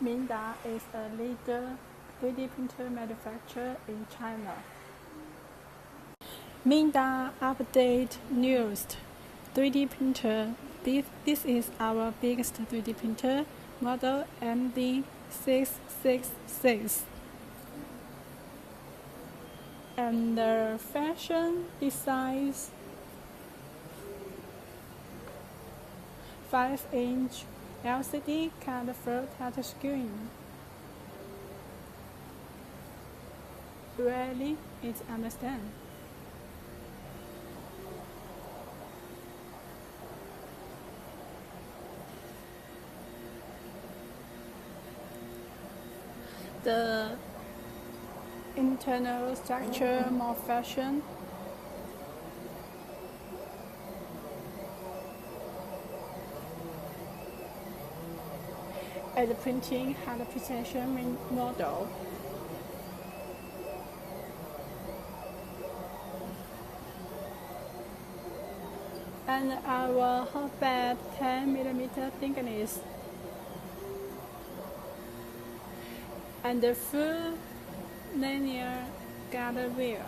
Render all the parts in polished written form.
Mingda is a leader 3D printer manufacturer in China. Mingda update newest 3D printer. This is our biggest 3D printer, model MD-666. And the fashion designs 5-inch LCD colorful touchscreen. Really, it's understand. The internal structure more fashion. And the printing had a precision model. And our hot bed 10mm thickness. And the full linear gutter wheel.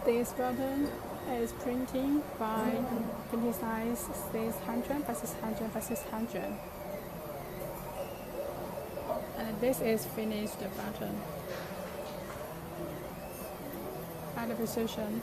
This button is printing by printing size 600 by 600 by 600. And this is finished button. And the precision.